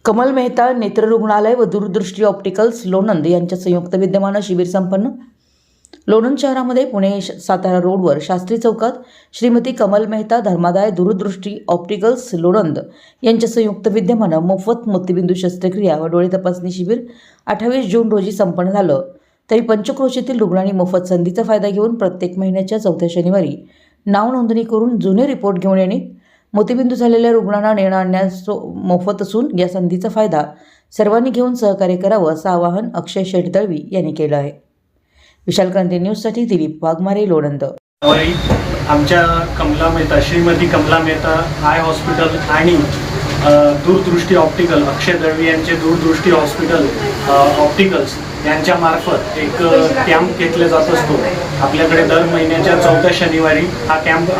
कमल मेहता नेत्र रुग्णालय व दूरदृष्टी ऑप्टिकल्स लोणंद यांच्या संयुक्त विद्यमानं शिबिर संपन्न। लोणंद शहरामध्ये पुणे सातारा रोडवर शास्त्री चौकात श्रीमती कमल मेहता धर्मादाय दूरदृष्टी ऑप्टिकल्स लोणंद यांच्या संयुक्त विद्यमानं मोफत मोतीबिंदू शस्त्रक्रिया व डोळे तपासणी शिबिर 28 जून रोजी संपन्न झालं। तरी पंचक्रोशीतील रुग्णांनी मोफत संधीचा फायदा घेऊन प्रत्येक महिन्याच्या 4थ्या शनिवारी नाव नोंदणी करून जुने रिपोर्ट घेऊन येणे, मोतीबिंदू झालेल्या रुग्णांना नेणं आणण्यास मोफत असून या संधीचा फायदा सर्वांनी घेऊन सहकार्य करावं असं आवाहन अक्षय शेटदळवी यांनी केलं आहे। विशाल क्रांती न्यूजसाठी दिलीप वाघमारे, लोणंद। आमच्या कमला मेहता श्रीमती कमला मेहता आय हॉस्पिटल आणि दूरदृष्टी ऑप्टिकल अक्षय दळवी यांचे दूरदृष्टी हॉस्पिटल ऑप्टिकल्स यांच्या मार्फत एक कॅम्प घेतला जात असतो। आपल्याकडे दर महिन्याच्या 4थ्या शनिवारी हा कॅम्प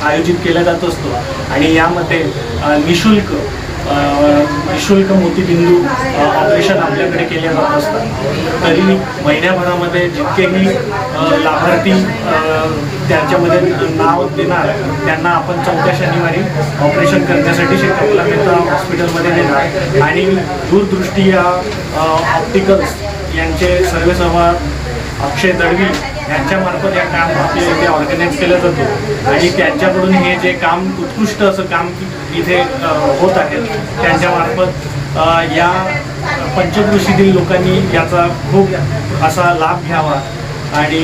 आयोजित केला जात असतो आणि यामध्ये निशुल्क मोतीबिंदू ऑपरेशन आपल्याकडे केले जात असतात। तरी महिन्याभरामध्ये जितकेही लाभार्थी त्याच्यामध्ये नाव देणार त्यांना आपण 4थ्या शनिवारी ऑपरेशन करण्यासाठी श्री कमला मेहता हॉस्पिटलमध्ये नेणार आणि दूरदृष्टी ऑप्टिकल्स यांचे सर्वेसर्वा अक्षय दळवी यांच्यामार्फत या काम आपल्या इथे ऑर्गनाईज केलं जातो आणि त्यांच्याकडून हे जे काम उत्कृष्ट असं काम इथे होत आहे त्यांच्यामार्फत या पंचक्रोशीतील लोकांनी याचा खूप असा लाभ घ्यावा आणि